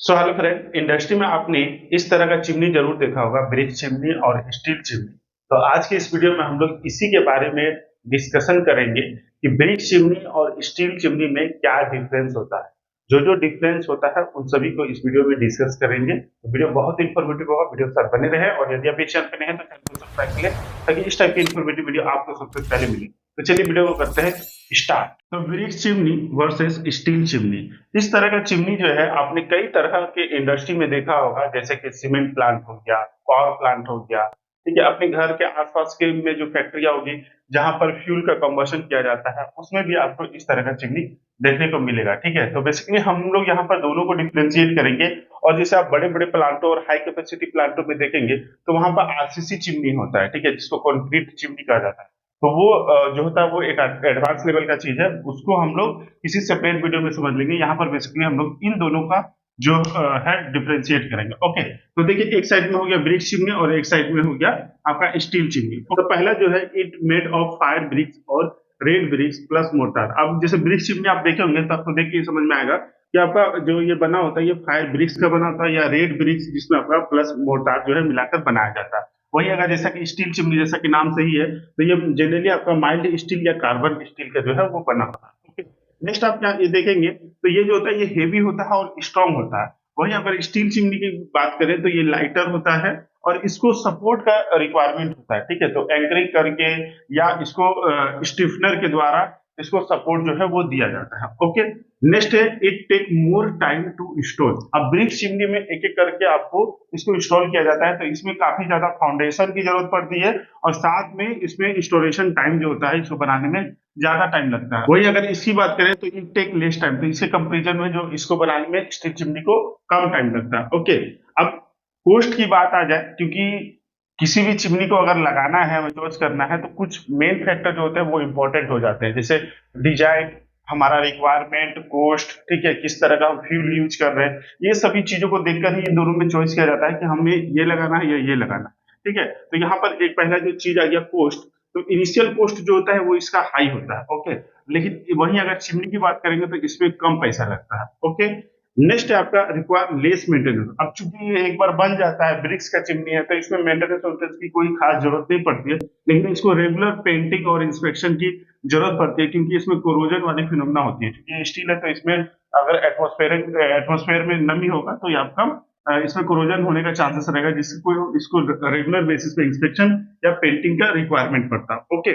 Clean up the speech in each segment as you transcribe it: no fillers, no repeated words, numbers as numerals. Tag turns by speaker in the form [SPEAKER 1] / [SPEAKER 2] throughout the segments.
[SPEAKER 1] So hello friend, industry में आपने इस तरह का चिमनी जरूर देखा होगा, ब्रिक चिमनी और स्टील चिमनी। तो आज के इस वीडियो में हम लोग इसी के बारे में डिस्कशन करेंगे कि ब्रिक चिमनी और स्टील चिमनी में क्या डिफरेंस होता है। जो जो डिफरेंस होता है उन सभी को इस वीडियो में डिस्कस करेंगे। तो वीडियो बहुत इंफॉर्मेटिव होगा, वीडियो तक बने रहे और यदि अभी चैनल पे नए हैं तो चैनल को सब्सक्राइब कर लें ताकि इस टाइप की इंफॉर्मेटिव वीडियो आपको सबसे पहले मिले। तो चलिए वीडियो को करते हैं स्टार्ट। तो brick chimney versus steel chimney, इस तरह का चिमनी जो है आपने कई तरह के इंडस्ट्री में देखा होगा, जैसे कि सीमेंट प्लांट हो गया, पावर प्लांट हो गया। ठीक है, अपने घर के आसपास के में जो फैक्ट्रियां होगी जहां पर फ्यूल का कंबशन किया जाता है उसमें भी आपको इस तरह का चिमनी देखने को मिलेगा। ठीक है, तो बेसिकली हम लोग यहाँ पर दोनों को डिफ्रेंशिएट करेंगे। और जैसे आप बड़े बड़े प्लांटों और हाई कैपेसिटी प्लांटों में देखेंगे तो वहां पर आरसीसी चिमनी होता है, ठीक है, जिसको कंक्रीट चिमनी कहा जाता है। तो वो जो होता है वो एक एडवांस लेवल का चीज है, उसको हम लोग किसी सेपरेट वीडियो में समझ लेंगे। यहाँ पर बेसिकली हम लोग इन दोनों का जो है डिफरेंशिएट करेंगे। ओके, तो देखिए एक साइड में हो गया ब्रिक चिमनी और एक साइड में हो गया आपका स्टील चिमनी। तो पहला जो है it made of fire bricks और रेड ब्रिक्स प्लस मोर्टार। अब जैसे ब्रिक चिमनी आप देखे होंगे तो आपको देख के समझ में आएगा कि आपका जो ये बना होता है ये फायर ब्रिक्स का बना होता है या रेड ब्रिक्स जिसमें आपका प्लस मोर्टार जो है मिलाकर बनाया जाता है। वही अगर जैसा कि स्टील चिमनी जैसा कि नाम से ही है तो ये जनरली आपका माइल्ड स्टील या कार्बन स्टील का जो है वो बना होता है। ओके, नेक्स्ट आप क्या ये देखेंगे तो ये जो होता है ये हेवी होता है और स्ट्रांग होता है। वही अगर स्टील चिमनी की बात करें तो ये लाइटर होता है और इसको सपोर्ट का रिक्वायरमेंट होता है। ठीक है, तो एंकरिंग करके या इसको स्टिफनर के द्वारा इसको सपोर्ट जो है वो दिया जाता है। ओके, नेक्स्ट है it take more time to install. अब ब्रिक चिमनी में एक एक करके आपको इसको इंस्टॉल किया जाता है तो इसमें काफी ज्यादा फाउंडेशन की जरूरत पड़ती है और साथ में इसमें इंस्टॉलेशन टाइम जो होता है इसको बनाने में ज्यादा टाइम लगता है। वही अगर इसकी बात करें तो इट टेक लेस टाइम, तो इसके कंपेरिजन में जो इसको बनाने में स्टील चिमनी को कम टाइम लगता है। ओके, अब कॉस्ट की बात आ जाए, क्योंकि किसी भी चिमनी को अगर लगाना है चॉइस करना है तो कुछ मेन फैक्टर जो होते हैं वो इंपॉर्टेंट हो जाते हैं, जैसे डिजाइन, हमारा रिक्वायरमेंट, कॉस्ट, ठीक है, किस तरह का हम फ्यूल यूज कर रहे हैं, ये सभी चीजों को देखकर ही इन दोनों में चॉइस किया जाता है कि हमें ये लगाना है या ये लगाना है। ठीक है, तो यहाँ पर एक पहला जो चीज आ गया कॉस्ट। तो इनिशियल कॉस्ट जो होता है वो इसका हाई होता है। ओके, लेकिन वहीं अगर चिमनी की बात करेंगे तो इसमें कम पैसा लगता है। ओके, नेक्स्ट है आपका रिक्वायर लेस मेंटेनेंस। अब चूंकि ये एक बार बन जाता है, ब्रिक्स का चिमनी है, तो इसमें मेंटेनेंस की कोई खास जरूरत नहीं पड़ती है, लेकिन इसको रेगुलर पेंटिंग और इंस्पेक्शन की जरूरत पड़ती है क्योंकि इसमें कोरोजन वाली फिनोमेना होती है। क्योंकि स्टील है तो इसमें अगर एटमोस्फेयर में नमी होगा तो ये आपका इसमें कोरोजन होने का चांसेस रहेगा, जिसको इसको रेगुलर बेसिस पे इंस्पेक्शन या पेंटिंग का रिक्वायरमेंट पड़ता है। ओके,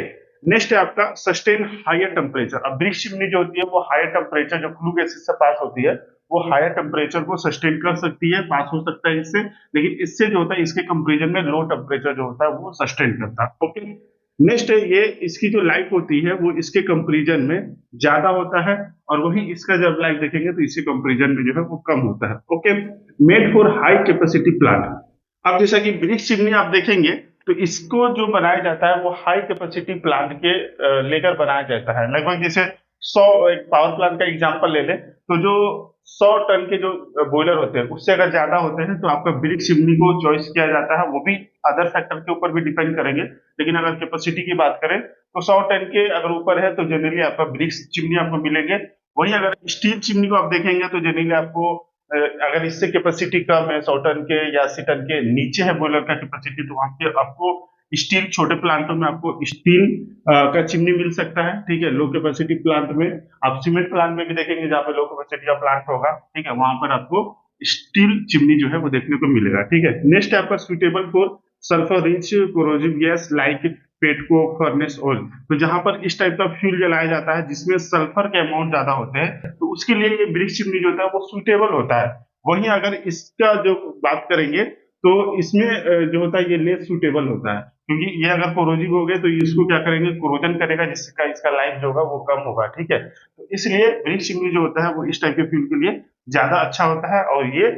[SPEAKER 1] नेक्स्ट है आपका सस्टेन हायर टेम्परेचर। अब ब्रिक चिमनी जो होती है वो हायर टेम्परेचर जो फ्लू गैसेस से पास होती है वो हायर टेम्परेचर को सस्टेन कर सकती है, पास हो सकता है इससे, लेकिन इससे जो होता है इसके कंपेरिजन में लो टेम्परेचर जो होता है वो सस्टेन करता है। ओके, नेक्स्ट है ये इसकी जो लाइफ होती है वो इसके कंपेरिजन में ज्यादा होता है और वही इसका जब लाइफ देखेंगे तो इसके कंपेरिजन में जो है वो कम होता है। Okay, made for high capacity plant. अब जैसा कि ब्रिक चिमनी आप देखेंगे तो इसको जो बनाया जाता है वो हाई कैपेसिटी प्लांट के लेकर बनाया जाता है। लगभग जैसे 100, एक पावर प्लांट का एग्जांपल ले ले तो जो 100 टन के जो बॉयलर होते हैं उससे अगर ज्यादा होते हैं तो आपका ब्रिक चिमनी को चॉइस किया जाता है। वो भी अदर फैक्टर के ऊपर भी डिपेंड करेंगे, लेकिन अगर कैपेसिटी की बात करें तो 100 टन के अगर ऊपर है तो जनरली आपका ब्रिक चिमनी आपको मिलेंगे। वहीं अगर स्टील चिमनी को आप देखेंगे तो जनरली आपको अगर इससे कैपेसिटी कम है 100 टन के या 80 टन के नीचे है बॉयलर का कैपेसिटी तो वहां पे आपको स्टील, छोटे प्लांटों में आपको स्टील का चिमनी मिल सकता है। ठीक है, लो कैपेसिटी प्लांट में आप सीमेंट प्लांट में भी देखेंगे जहाँ पे लो कैपेसिटी का प्लांट होगा, ठीक है, वहां पर आपको स्टील चिमनी जो है वो देखने को मिलेगा। ठीक है, नेक्स्ट है आपका suitable for sulphur rich corrosive gas like petcoke, furnace oil. तो जहां पर इस टाइप का फ्यूल जलाया जाता है जिसमें सल्फर के अमाउंट ज्यादा होते हैं तो उसके लिए ये ब्रिक चिमनी जो होता है वो सुइटेबल होता है। वहीं अगर इसका जो बात करेंगे तो इसमें जो होता है ये लेस सुइटेबल होता है, क्योंकि ये अगर कोरोजिव हो गए तो इसको क्या करेंगे, कोरोजन करेगा, जिसका इसका लाइफ जो होगा वो कम होगा। ठीक है, तो इसलिए ब्रिक चिमनी जो होता है वो इस टाइप के फ्यूल के लिए ज्यादा अच्छा होता है और ये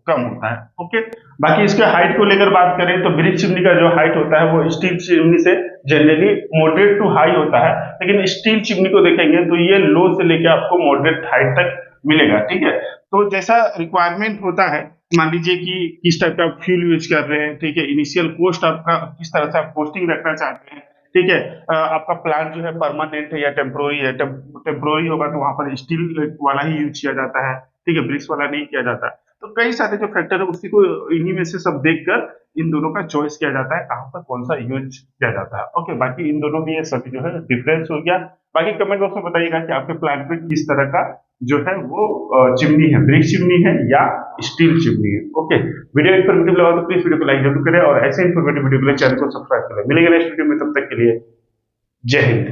[SPEAKER 1] कम होता है। ओके, बाकी इसके हाइट को लेकर बात करें तो ब्रिक चिमनी का जो हाइट होता है वो स्टील चिमनी से जनरली मॉडरेट टू हाई होता है, लेकिन स्टील चिमनी को देखेंगे तो ये लो से लेकर आपको मॉडरेट हाइट तक मिलेगा। ठीक है, तो जैसा रिक्वायरमेंट होता है, मान लीजिए कि किस टाइप का फ्यूल यूज कर रहे हैं, ठीक है, इनिशियल कॉस्ट आपका किस तरह से आप कॉस्टिंग रखना चाहते हैं, ठीक है, आपका प्लान जो है परमानेंट है या टेम्पोररी है। टेम्पोररी होगा तो वहां पर स्टील वाला ही यूज किया जाता है, ठीक है, ब्रिक्स वाला नहीं किया जाता। तो कई सारे जो फैक्टर है उसी को इन्हीं में से सब देखकर इन दोनों का चॉइस किया जाता है कहाँ पर कौन सा यूज किया जाता है। ओके, बाकी इन दोनों में ये सभी जो है डिफरेंस हो गया। बाकी कमेंट बॉक्स में बताइएगा कि आपके प्लांट में किस तरह का जो है वो चिमनी है, ब्रिक चिमनी है या स्टील चिमनी है। ओके, वीडियो इन्फॉर्मेटिव लगा तो प्लीज वीडियो को लाइक जरूर करें और ऐसे इन्फॉर्मेटिव वीडियो के लिए चैनल को सब्सक्राइब करें। मिलेंगे नेक्स्ट वीडियो में, तब तक के लिए जय हिंद।